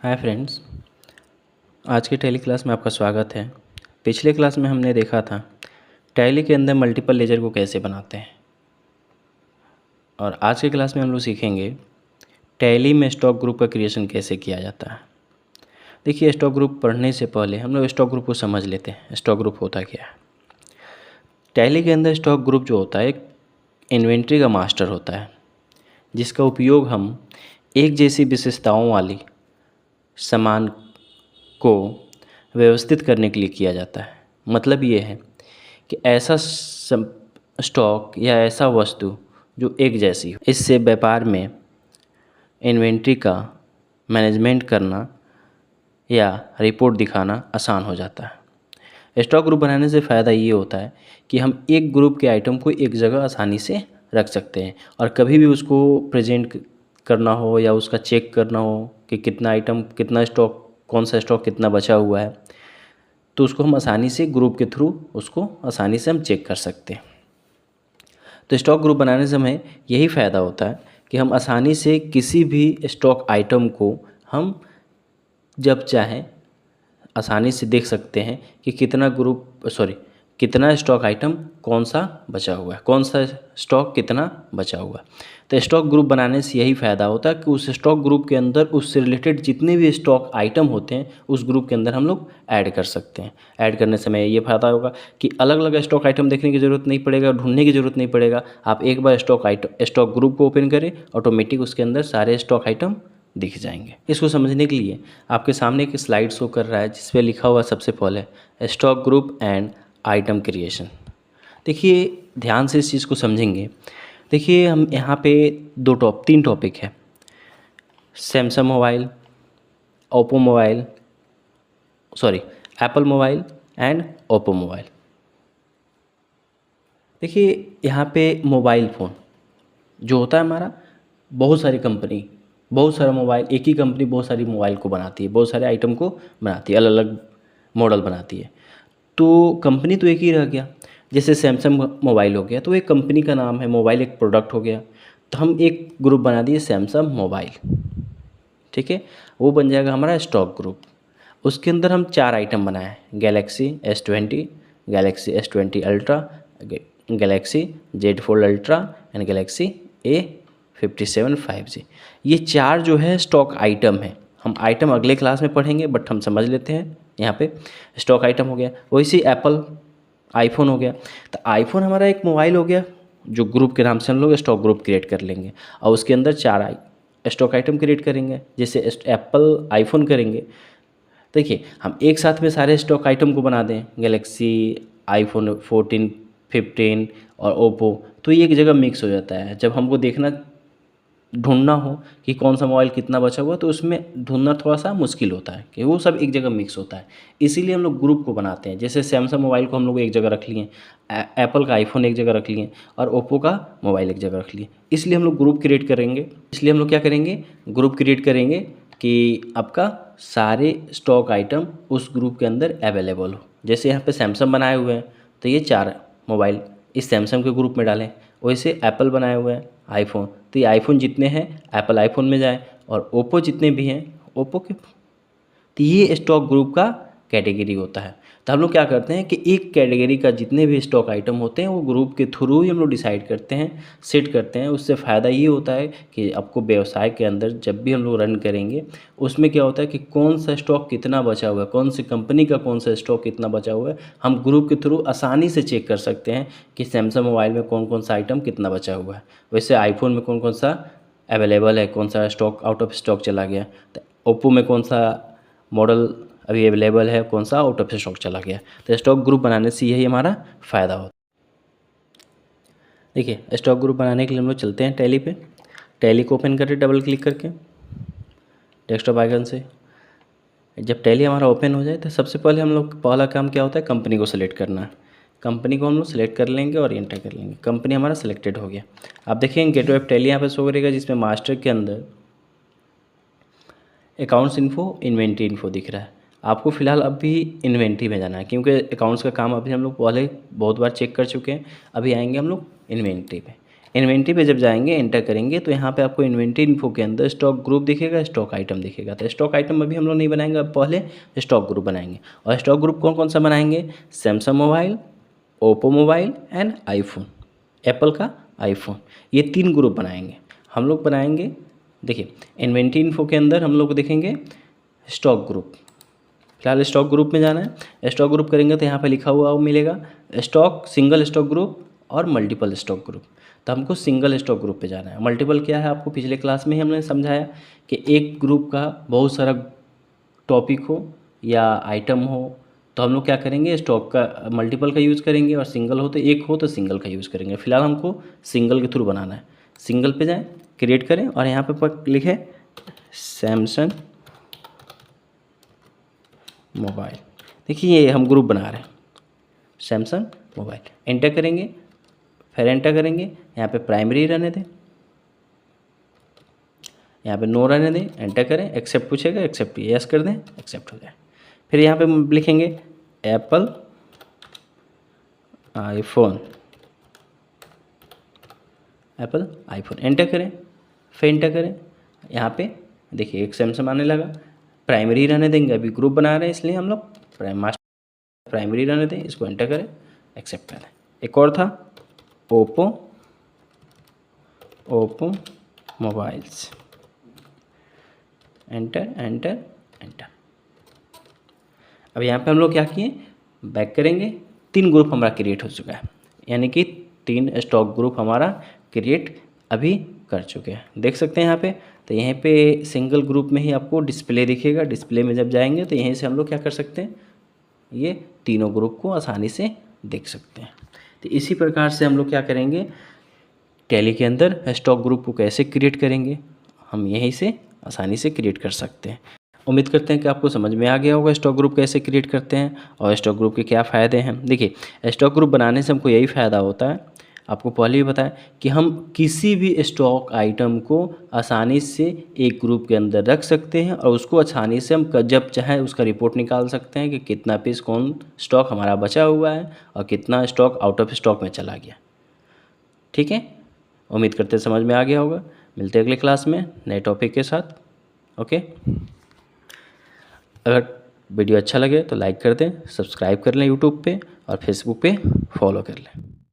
Hi friends, आज की tally class में आपका स्वागत है। पिछले क्लास में हमने देखा था टैली के अंदर मल्टीपल लेजर को कैसे बनाते हैं, और आज की क्लास में हम लोग सीखेंगे टैली में स्टॉक ग्रुप का क्रिएशन कैसे किया जाता है। देखिए, स्टॉक ग्रुप पढ़ने से पहले हम लोग स्टॉक ग्रुप को समझ लेते हैं। स्टॉक ग्रुप होता क्या है। टैली के अंदर स्टॉक ग्रुप जो होता है एक इन्वेंट्री का मास्टर होता है, जिसका उपयोग हम एक जैसी विशेषताओं वाली सामान को व्यवस्थित करने के लिए किया जाता है। मतलब ये है कि ऐसा स्टॉक या ऐसा वस्तु जो एक जैसी हो, इससे व्यापार में इन्वेंट्री का मैनेजमेंट करना या रिपोर्ट दिखाना आसान हो जाता है। स्टॉक ग्रुप बनाने से फ़ायदा ये होता है कि हम एक ग्रुप के आइटम को एक जगह आसानी से रख सकते हैं, और कभी भी उसको प्रेजेंट करना हो या उसका चेक करना हो कि कितना आइटम, कितना स्टॉक, कौन सा स्टॉक कितना बचा हुआ है, तो उसको हम आसानी से ग्रुप के थ्रू उसको आसानी से हम चेक कर सकते हैं। तो स्टॉक ग्रुप बनाने से हमें यही फ़ायदा होता है कि हम आसानी से किसी भी स्टॉक आइटम को हम जब चाहें आसानी से देख सकते हैं कि कितना स्टॉक आइटम कौन सा बचा हुआ है, कौन सा स्टॉक कितना बचा हुआ है। तो स्टॉक ग्रुप बनाने से यही फ़ायदा होता है कि उस स्टॉक ग्रुप के अंदर उससे रिलेटेड जितने भी स्टॉक आइटम होते हैं उस ग्रुप के अंदर हम लोग ऐड कर सकते हैं। ऐड करने से हमें ये फ़ायदा होगा कि अलग अलग स्टॉक आइटम देखने की ज़रूरत नहीं पड़ेगा, ढूंढने की ज़रूरत नहीं पड़ेगा। आप एक बार स्टॉक ग्रुप को ओपन करें, ऑटोमेटिक उसके अंदर सारे स्टॉक आइटम दिख जाएंगे। इसको समझने के लिए आपके सामने एक स्लाइड शो कर रहा है जिस पे लिखा हुआ सबसे पहले stock group and item creation. देखिए, ध्यान से इस चीज़ को समझेंगे। देखिए, हम यहाँ पे तीन टॉपिक है। Samsung mobile, Oppo mobile, Apple mobile and Oppo mobile. देखिए, यहाँ पे मोबाइल फ़ोन जो होता है हमारा, बहुत सारी कंपनी, बहुत सारा मोबाइल, एक ही कंपनी बहुत सारी मोबाइल को बनाती है, बहुत सारे आइटम को बनाती है, अलग अलग मॉडल बनाती है। तो कंपनी तो एक ही रह गया। जैसे सैमसंग मोबाइल हो गया तो एक कंपनी का नाम है, मोबाइल एक प्रोडक्ट हो गया, तो हम एक ग्रुप बना दिए सैमसंग मोबाइल। ठीक है, वो बन जाएगा हमारा स्टॉक ग्रुप। उसके अंदर हम 4 आइटम बनाए, Galaxy S20, Galaxy S20 ultra, Galaxy Z Fold ultra and Galaxy A57 5G। ये 4 जो है स्टॉक आइटम है। हम आइटम अगले क्लास में पढ़ेंगे, बट हम समझ लेते हैं यहाँ पे स्टॉक आइटम हो गया। वैसे एप्पल आईफोन हो गया, तो आईफोन हमारा एक मोबाइल हो गया जो ग्रुप के नाम से हम लोग स्टॉक ग्रुप क्रिएट कर लेंगे, और उसके अंदर 4 स्टॉक आइटम क्रिएट करेंगे। जैसे एप्पल आईफोन करेंगे, देखिए हम एक साथ में सारे स्टॉक आइटम को बना दें, गैलेक्सी, आईफोन 14, 15 और ओप्पो, तो ये एक जगह मिक्स हो जाता है। जब हमको ढूंढना हो कि कौन सा मोबाइल कितना बचा हुआ, तो उसमें ढूंढना थोड़ा सा मुश्किल होता है कि वो सब एक जगह मिक्स होता है। इसीलिए हम लोग ग्रुप को बनाते हैं। जैसे सैमसंग मोबाइल को हम लोग एक जगह रख लिए, एप्पल का आईफोन एक जगह रख लिए, और ओप्पो का मोबाइल एक जगह रख लिए। इसलिए हम लोग ग्रुप क्रिएट करेंगे। इसलिए हम लोग क्या करेंगे, ग्रुप क्रिएट करेंगे कि आपका सारे स्टॉक आइटम उस ग्रुप के अंदर अवेलेबल हो। जैसे यहाँ पे सैमसंग बनाए हुए हैं, तो ये 4 मोबाइल इस सैमसंग के ग्रुप में डालें। वैसे एप्पल बनाए हुए हैं आईफोन, तो ये आईफोन जितने हैं एप्पल आईफोन में जाए, और ओप्पो जितने भी हैं ओप्पो के, तो ये स्टॉक ग्रुप का कैटेगरी होता है। तो हम लोग क्या करते हैं कि एक कैटेगरी का जितने भी स्टॉक आइटम होते हैं वो ग्रुप के थ्रू ही हम लोग डिसाइड करते हैं, सेट करते हैं। उससे फ़ायदा ये होता है कि आपको व्यवसाय के अंदर जब भी हम लोग रन करेंगे, उसमें क्या होता है कि कौन सा स्टॉक कितना बचा हुआ है, कौन सी कंपनी का कौन सा स्टॉक कितना बचा हुआ है, हम ग्रुप के थ्रू आसानी से चेक कर सकते हैं कि सैमसंग मोबाइल में कौन कौन सा आइटम कितना बचा हुआ है। वैसे आईफोन में कौन कौन सा अवेलेबल है, कौन सा स्टॉक आउट ऑफ स्टॉक चला गया, तो ओप्पो में कौन सा मॉडल अभी अवेलेबल है, कौन सा आउट ऑफ स्टॉक चला गया। तो स्टॉक ग्रुप बनाने से यही हमारा फ़ायदा होता है। देखिए, स्टॉक ग्रुप बनाने के लिए हम लोग चलते हैं टैली पे। टैली को ओपन करें डबल क्लिक करके डेस्कटॉप आइकन से। जब टैली हमारा ओपन हो जाए तो सबसे पहले हम लोग पहला काम क्या होता है, कंपनी को सिलेक्ट करना है। कंपनी को हम लोग सिलेक्ट कर लेंगे और एंटर कर लेंगे। कंपनी हमारा सिलेक्टेड हो गया। आप देखेंगे गेटवे ऑफ टैली यहाँ पर शो करेगा, जिसमें मास्टर के अंदर अकाउंट्स इन्फो, इन्वेंट्री इन्फो दिख रहा है। आपको फ़िलहाल अभी इन्वेंट्री में जाना है, क्योंकि अकाउंट्स का काम अभी हम लोग पहले बहुत बार चेक कर चुके हैं। अभी आएंगे हम लोग इन्वेंट्री पे। इन्वेंट्री पे जब जाएंगे एंटर करेंगे तो यहाँ पे आपको इन्वेंट्री इन्फो के अंदर स्टॉक ग्रुप दिखेगा, स्टॉक आइटम दिखेगा। तो स्टॉक आइटम अभी हम लोग नहीं बनाएंगे, अब पहले स्टॉक ग्रुप बनाएंगे। और स्टॉक ग्रुप कौन कौन सा बनाएंगे? Samsung mobile, Oppo mobile and iPhone, Apple का आईफोन, ये 3 ग्रुप बनाएंगे हम लोग। बनाएंगे देखिए इन्वेंट्री इन्फो के अंदर हम लोग देखेंगे स्टॉक ग्रुप। फिलहाल स्टॉक ग्रुप में जाना है। स्टॉक ग्रुप करेंगे तो यहाँ पे लिखा हुआ मिलेगा स्टॉक, सिंगल स्टॉक ग्रुप और मल्टीपल स्टॉक ग्रुप। तो हमको सिंगल स्टॉक ग्रुप पे जाना है। मल्टीपल क्या है आपको पिछले क्लास में ही हमने समझाया कि एक ग्रुप का बहुत सारा टॉपिक हो या आइटम हो तो हम लोग क्या करेंगे, स्टॉक का मल्टीपल का यूज़ करेंगे, और सिंगल हो तो एक हो तो सिंगल का यूज़ करेंगे। फिलहाल हमको सिंगल के थ्रू बनाना है। सिंगल पे जाएं, क्रिएट करें और यहाँ पे लिखे सैमसंग मोबाइल। देखिए ये हम ग्रुप बना रहे हैं सैमसंग मोबाइल। एंटर करेंगे, फिर एंटर करेंगे, यहाँ पे प्राइमरी रहने दें, यहाँ पे नो रहने दें, एंटर करें। एक्सेप्ट पूछेगा, एक्सेप्ट यस कर दें, एक्सेप्ट हो जाए। फिर यहाँ पे लिखेंगे Apple iPhone, Apple iPhone, enter करें, फिर एंटर करें। यहाँ पे देखिए एक सैमसंग आने लगा। प्राइमरी रहने देंगे, अभी ग्रुप बना रहे हैं इसलिए हम लोग प्राइमरी रहने दें, इसको एंटर करें, एक्सेप्ट कर दें। एक और था Oppo mobiles, enter enter enter. अब यहाँ पे हम लोग क्या किए, बैक करेंगे, 3 ग्रुप हमारा क्रिएट हो चुका है, यानी कि 3 स्टॉक ग्रुप हमारा क्रिएट अभी कर चुके हैं। देख सकते हैं यहाँ पे। तो यहीं पे सिंगल ग्रुप में ही आपको डिस्प्ले दिखेगा। डिस्प्ले में जब जाएंगे तो यहीं से हम लोग क्या कर सकते हैं, ये तीनों ग्रुप को आसानी से देख सकते हैं। तो इसी प्रकार से हम लोग क्या करेंगे, टैली के अंदर स्टॉक ग्रुप को कैसे क्रिएट करेंगे, हम यहीं से आसानी से क्रिएट कर सकते हैं। उम्मीद करते हैं कि आपको समझ में आ गया होगा स्टॉक ग्रुप कैसे क्रिएट करते हैं और स्टॉक ग्रुप के क्या फ़ायदे हैं। देखिए स्टॉक ग्रुप बनाने से हमको यही फ़ायदा होता है, आपको पहले ही बताया कि हम किसी भी स्टॉक आइटम को आसानी से एक ग्रुप के अंदर रख सकते हैं और उसको आसानी से हम जब चाहे उसका रिपोर्ट निकाल सकते हैं कि कितना पीस कौन स्टॉक हमारा बचा हुआ है और कितना स्टॉक आउट ऑफ स्टॉक में चला गया। ठीक है, उम्मीद करते समझ में आ गया होगा। मिलते हैं अगले क्लास में नए टॉपिक के साथ। ओके, अगर वीडियो अच्छा लगे तो लाइक कर दें, सब्सक्राइब कर लें यूट्यूब पे और फेसबुक पे फॉलो कर लें।